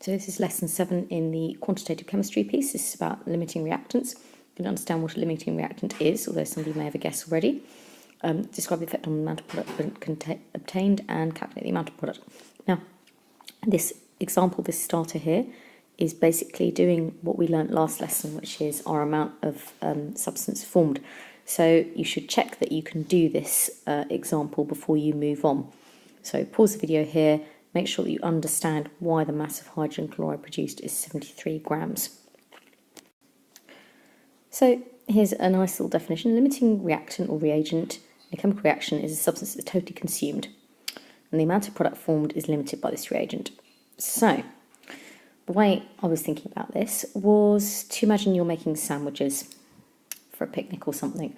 So this is lesson 7 in the quantitative chemistry piece. This is about limiting reactants. You can understand what a limiting reactant is, although somebody may have a guess already. Describe the effect on the amount of product obtained and calculate the amount of product. Now, this example, this starter here, is basically doing what we learnt last lesson, which is our amount of substance formed. So you should check that you can do this example before you move on. So pause the video here. Make sure that you understand why the mass of hydrogen chloride produced is 73 grams. So here's a nice little definition. Limiting reactant or reagent in a chemical reaction is a substance that's totally consumed, and the amount of product formed is limited by this reagent. So the way I was thinking about this was to imagine you're making sandwiches for a picnic or something.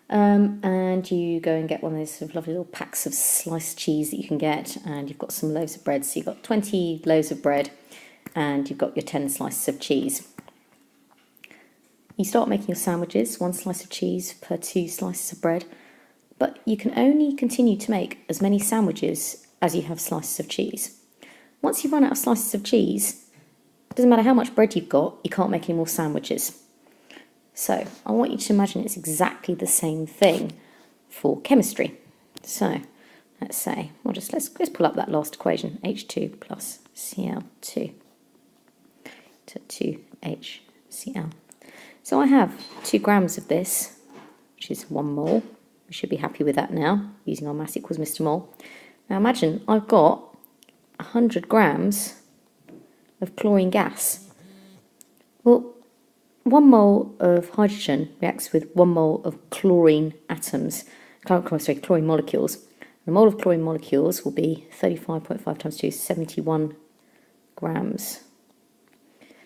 And you go and get one of those sort of lovely little packs of sliced cheese that you can get, and you've got some loaves of bread. So you've got 20 loaves of bread and you've got your 10 slices of cheese. You start making your sandwiches, 1 slice of cheese per 2 slices of bread, but you can only continue to make as many sandwiches as you have slices of cheese. Once you've run out of slices of cheese, it doesn't matter how much bread you've got, you can't make any more sandwiches. So I want you to imagine it's exactly the same thing for chemistry. So let's say, let's pull up that last equation, H2 plus Cl2 to 2HCl. So I have 2 grams of this, which is 1 mole. We should be happy with that now, using our mass equals Mr. Mole. Now imagine I've got 100 grams of chlorine gas. Well, 1 mole of hydrogen reacts with 1 mole of chlorine atoms, chlorine molecules. A mole of chlorine molecules will be 35.5 times 2, 71 grams.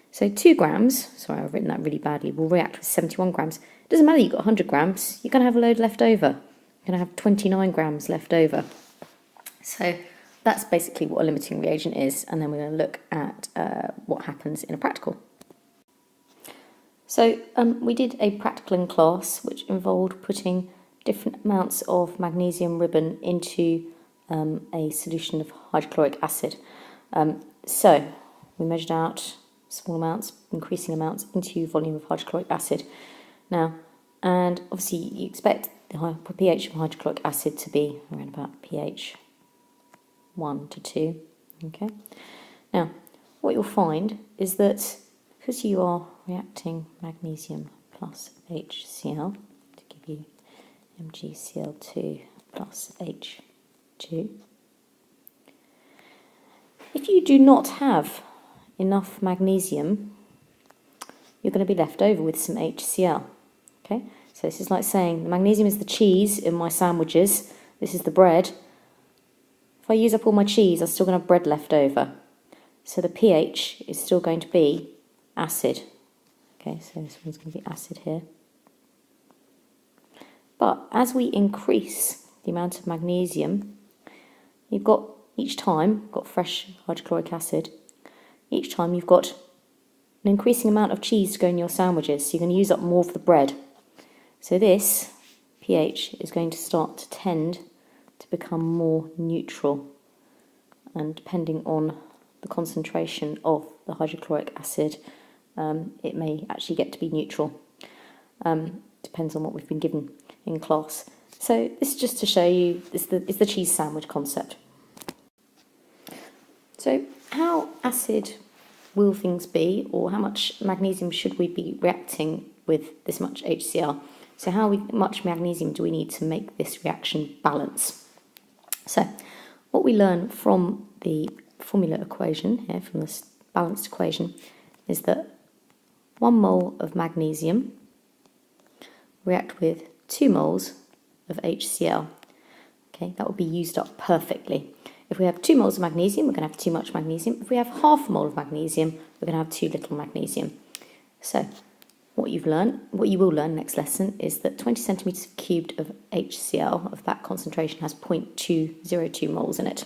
So 2 grams, sorry I've written that really badly, will react with 71 grams. It doesn't matter you've got 100 grams, you're going to have a load left over. You're going to have 29 grams left over. So that's basically what a limiting reagent is, and then we're going to look at what happens in a practical. So we did a practical in class which involved putting different amounts of magnesium ribbon into a solution of hydrochloric acid. So we measured out small amounts, increasing amounts into volume of hydrochloric acid. Now, and obviously you expect the pH of hydrochloric acid to be around about pH 1 to 2. Okay. Now, what you'll find is that because you are reacting magnesium plus HCl to give you MgCl2 plus H2, if you do not have enough magnesium, you're going to be left over with some HCl. Okay, so this is like saying the magnesium is the cheese in my sandwiches, this is the bread. If I use up all my cheese, I'm still going to have bread left over. So the pH is still going to be acid. Okay, so this one's going to be acid here. But as we increase the amount of magnesium, you've got each time, got fresh hydrochloric acid, each time you've got an increasing amount of cheese to go in your sandwiches, so you're going to use up more of the bread. So this pH is going to start to tend to become more neutral, and depending on the concentration of the hydrochloric acid, it may actually get to be neutral. Depends on what we've been given in class. So this is just to show you, it's the cheese sandwich concept. So how acid will things be, or how much magnesium should we be reacting with this much HCl? So how much magnesium do we need to make this reaction balance? So what we learn from the formula equation here, from this balanced equation, is that 1 mole of magnesium react with 2 moles of HCl. Okay, that will be used up perfectly. If we have 2 moles of magnesium, we're going to have too much magnesium. If we have half a mole of magnesium, we're going to have too little magnesium. So what you will learn next lesson is that 20 centimetres cubed of HCl of that concentration has 0.202 moles in it.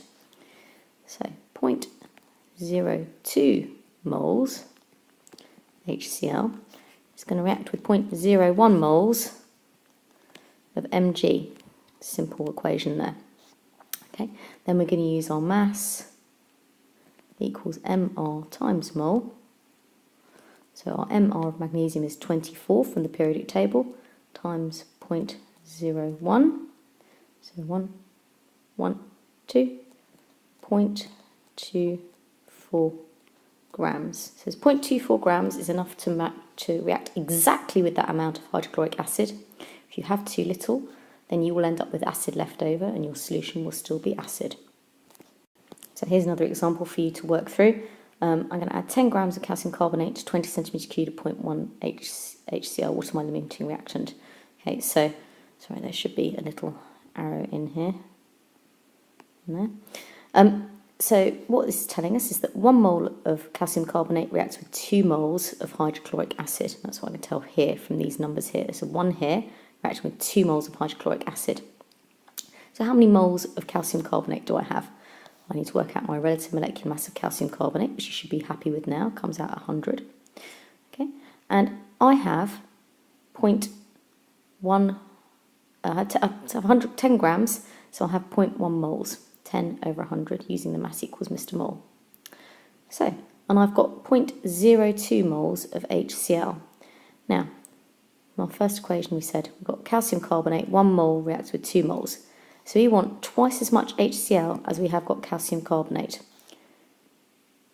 So 0.02 moles HCl is going to react with 0.01 moles of Mg. Simple equation there. Okay, then we're going to use our mass equals mR times mole. So our mR of magnesium is 24 from the periodic table times 0.01. So 0.24 grams. So 0.24 grams is enough to react exactly with that amount of hydrochloric acid. If you have too little, then you will end up with acid left over and your solution will still be acid. So here's another example for you to work through. I'm going to add 10 grams of calcium carbonate to 20 centimetres cubed of 0.1 HCl water limiting reactant. Okay, so, sorry, there should be a little arrow in here. So what this is telling us is that 1 mole of calcium carbonate reacts with 2 moles of hydrochloric acid. That's what I can tell here from these numbers here. So 1 here reacting with 2 moles of hydrochloric acid. So how many moles of calcium carbonate do I have? I need to work out my relative molecular mass of calcium carbonate, which you should be happy with now. It comes out 100. Okay, and I have 0.1, 10 grams, so I'll have 0.1 moles. 10 over 100 using the mass equals Mr. Mole. So, and I've got 0.02 moles of HCl. Now, in our first equation we said we've got calcium carbonate, 1 mole reacts with 2 moles. So we want twice as much HCl as we have got calcium carbonate.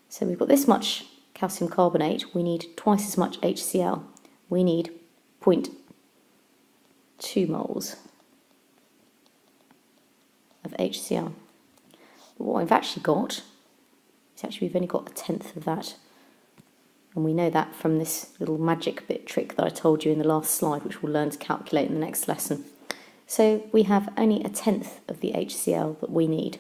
So we've got this much calcium carbonate, we need twice as much HCl. We need 0.2 moles of HCl. But what I've actually got is we've only got 1/10 of that. And we know that from this little magic bit trick that I told you in the last slide, which we'll learn to calculate in the next lesson. So we have only 1/10 of the HCl that we need.